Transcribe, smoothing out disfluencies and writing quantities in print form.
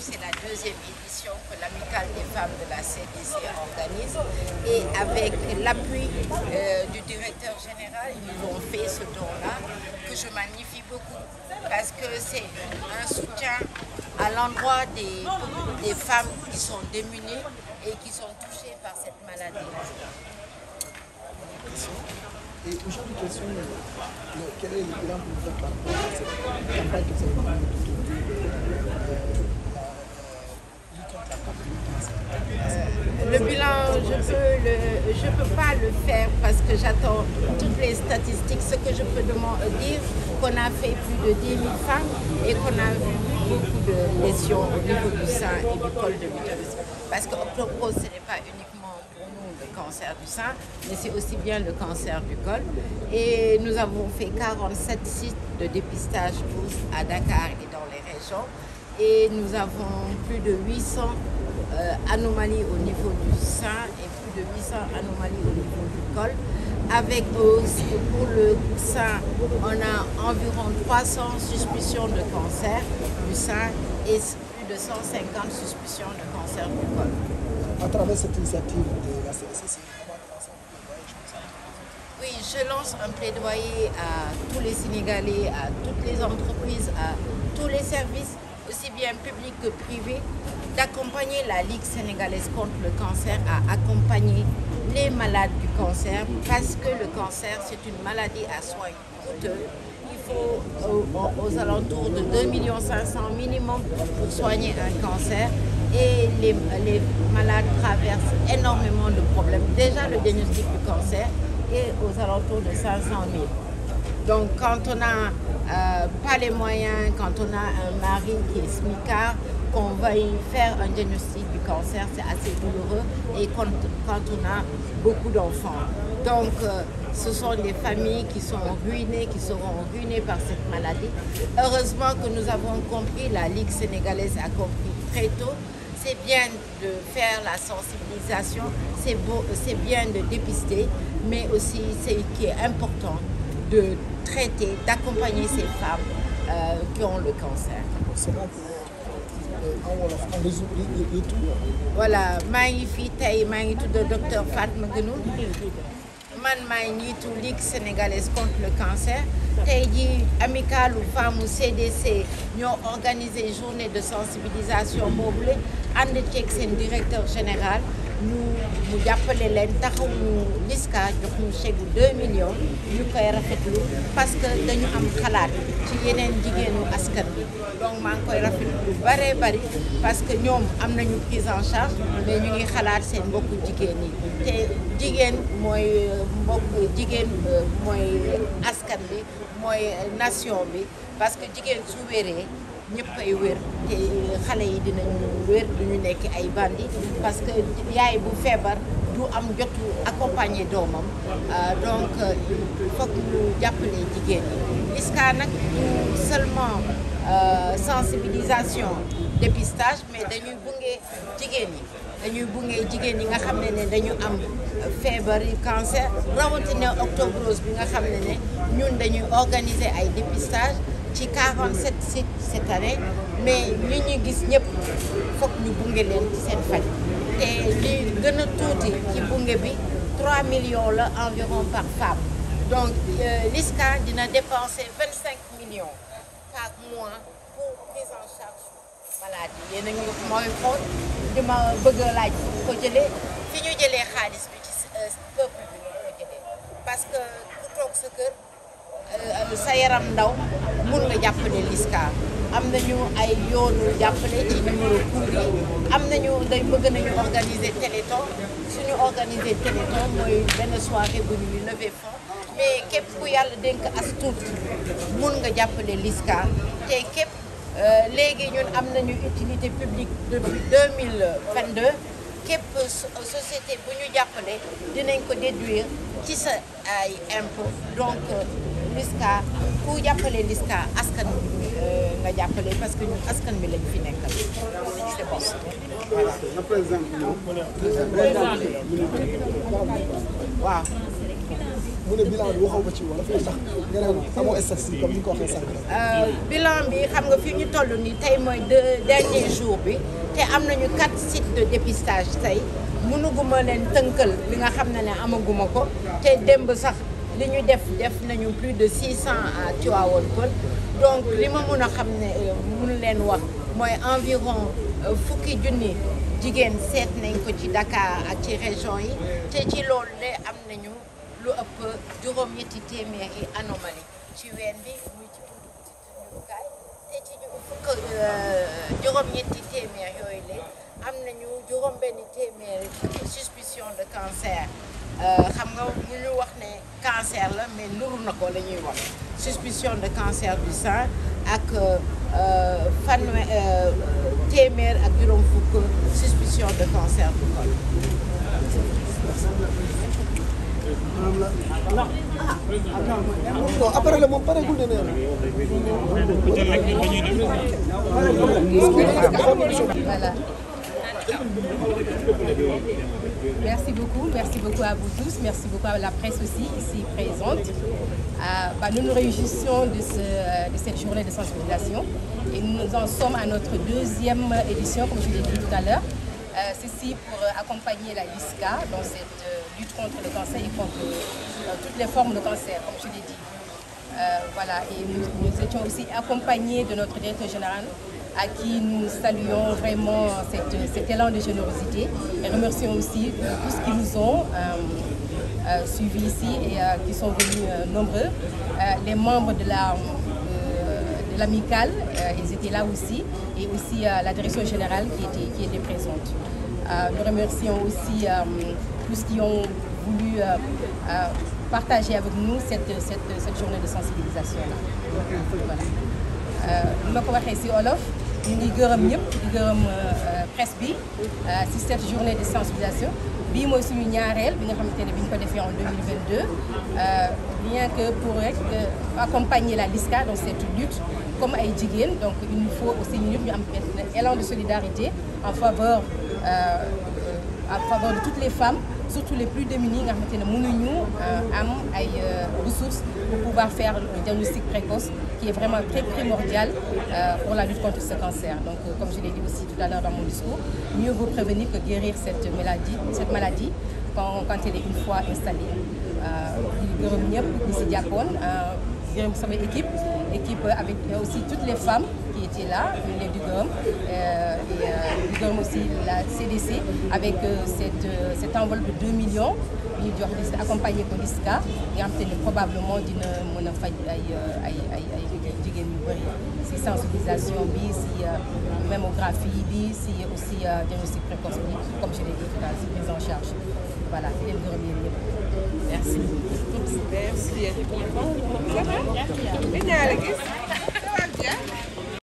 C'est la deuxième édition que l'Amicale des femmes de la CDC organise et avec l'appui du directeur général, ils nous ont fait ce don-là que je magnifie beaucoup parce que c'est un soutien à l'endroit des femmes qui sont démunies et qui sont touchées par cette maladie. Et aujourd'hui, quel est le bilan que vous faites par rapport à cette campagne que vous avez menée le bilan, je peux pas le faire parce que j'attends toutes les statistiques. Ce que je peux dire, qu'on a fait plus de 10 000 femmes et qu'on a vu beaucoup de lésions au niveau du sein et du col de l'utérus. Parce que Octobre, ce n'est pas uniquement pour nous le cancer du sein, mais c'est aussi bien le cancer du col. Et nous avons fait 47 sites de dépistage tous à Dakar et dans les régions. Et nous avons plus de 800 anomalies au niveau du sein et plus de 800 anomalies au niveau du col. Avec aussi, pour le sein, on a environ 300 suspicions de cancer du sein et plus de 150 suspicions de cancer du col. À travers cette initiative de la CDC, oui, je lance un plaidoyer à tous les Sénégalais, à toutes les entreprises, à tous les services, aussi bien publics que privés, d'accompagner la Ligue sénégalaise contre le cancer à accompagner les malades du cancer parce que le cancer, c'est une maladie à soins coûteux. Il faut aux alentours de 2 500 000 minimum pour soigner un cancer et les malades traversent énormément de problèmes. Déjà, le diagnostic du cancer est aux alentours de 500 000. Donc, quand on n'a pas les moyens, quand on a un mari qui est smicard, qu'on veuille faire un diagnostic du cancer, c'est assez douloureux et quand on a beaucoup d'enfants. Donc, ce sont des familles qui sont ruinées, qui seront ruinées par cette maladie. Heureusement que nous avons compris, la Ligue sénégalaise a compris très tôt. C'est bien de faire la sensibilisation, c'est bien de dépister, mais aussi ce qui est important, de traiter, d'accompagner ces femmes qui ont le cancer. Voilà, maa ngi fii tey maa ngi tudd docteur Fatma Guenoune man maay njiitu Ligue sénégalaise contre le cancer tey jii amicalu femmes CDC ñoo organisé journée de sensibilisation boobule ànd ceeg seen directeur général mu jàppale leen taxaw ñu LISCA jox ñu chèque 2 millions ñu koy rafetlu parce que dañu am xalaat ci yeneen jigéenu askan bi donc maa ngi koy rafetlu lu bare bari parce que ñoom am nañu prise en charge mais ñu ngi xalaat seen mbokku jigéen yi te jigéen mooy jigéen mooy askan bi mooy nation bi parce que jigéen su wéree ñëpp ay wér te xale yi dinañu wér duñu nekk ay bandi parce que yaay bu feebar du am jotu accompagner doomam donc il faut que ñu jàppale jigéen ñi LISCA nag du seulement sensibilisation dépistage mais dañuy bunge jigéen ñi nga xam ne dañu am feebar yi cancer rawatina Octobre Rose bi nga xam ne ñun dañuy organiser ay dépistage ci 47 sites cette année mais li ñu gis ñëpp foog ñu bunge leen ci seen faj te li gën a tuuti ci bunge bi 3 millions la environ par femme donc LISCA dina dépenser 25 millions par mois pour prise en charge maladie yéen a ngi mooy xool dima bëgg a laaj ko jëlee fi ñu jëlee xaalis bi ci peuple bi ñu ko jëlee parce que ku toog sa kër sa yaram ndaw mun nga jàppale LISCA am nañu ay yoonu jàppale ci numéro courrier yi am nañu bëgg nañu organiser téléthon suñu organiser téléthon mooy benn soirée bu ñuy lever fonds mais képp ku yàlla dénk as tuut mun nga jàppale LISCA te képp léegi ñun am nañu utilité publique depuis 2022 képp société bu ñu jàppale dinañ ko déduire ci sa ay impôt donc LISCA ku jàppale LISCA askan bi nga jàppale parce que ñun askan bi lañ fi nekkal c'est bon voilà waaw mu ne bilan bi waxaw ba ci wala fi ndax nga ne amoo statistique comme ni nga ko waxee sànq. bilan bi xam nga fi ñu toll nii tey mooy dernier jour bi te am nañu 4 sites de dépistage tey mënuguma leen tënkal li nga xam ne amaguma ko te démb sax li ñu def nañu plus de 600 à Tivaouane Peulh donc li ma mun a xam ne mun leen wax mooy environ fukki junni jigéen seet nañ ko ci Dakar ak ci région yi te ci loolu de am nañu lu ëpp juróom-ñetti téeméeri anomalie ci ween bi muy ci buntukaay te ci fukk juróom-ñetti téeméer yooyu la am nañu juróom-benni téeméeri suspicion de cancer xam nga bu ñu wax ne cancer la mais nuru na ko la ñuy wax suspicion de cancer du sein ak téeméer ak juróom fukk suspicion de cancer du col. non après la moom pareegul de nee Voilà. Merci beaucoup à vous tous, merci beaucoup à la presse aussi ici présente. Nous nous réjouissons de cette journée de sensibilisation et nous en sommes à notre 2e édition, comme je l'ai dit tout à l'heure. Ceci pour accompagner la LISCA dans cette lutte contre le cancer et contre toutes les formes de cancer, comme je l'ai dit. Voilà, et nous étions aussi accompagnés de notre directeur général à qui nous saluons vraiment cet élan de générosité et remercions aussi tous ceux qui nous ont suivis ici et qui sont venus nombreux. Les membres de l'amicale, ils étaient là aussi, et aussi la direction générale qui était présente. Nous remercions aussi tous ceux qui ont voulu partager avec nous cette journée de sensibilisation-là. Voilà. Nous ma ko waxee ci Wolof ñu ngi gërëm ñëpp di gërëm presse bi ci cette journée de sensibilisation bii mooy suñu ñaareel bi nga xamante ne bi ñu ko defee en 2022 rien que pour rek accompagner la LISCA dans cette lutte comme ay jigéen, donc il nous faut aussi ñu am benn élan de solidarité en faveur de toutes les femmes, surtout les plus démunies nga xamante ne mënuñu am ay ressources pour pouvoir faire un diagnostic précoce qui est vraiment très primordial pour la lutte contre ce cancer. Donc comme je l'ai dit aussi tout à l'heure dans mon discours, mieux vaut prévenir que guérir cette maladie quand elle est une fois installée. di gërëm ñëpp ñi si jàppoon gërëm sama équipe avec aussi toutes les femmes qui étaient là, ñu leen di gërëm di gërëm aussi la CDC avec cette enveloppe de 2 millions ñu jox liste accompagné ko LISCA nga xam te ne probablement dina mën a faj ay jigéen yu bëri si sensibilisation bi, si mammographie bi, si aussi diagnostic précoce bi, comme je l'ai dit tout à l'heure, si prise en charge. Voilà, di leen gërëm yéen ñëpp. Merci. Merci.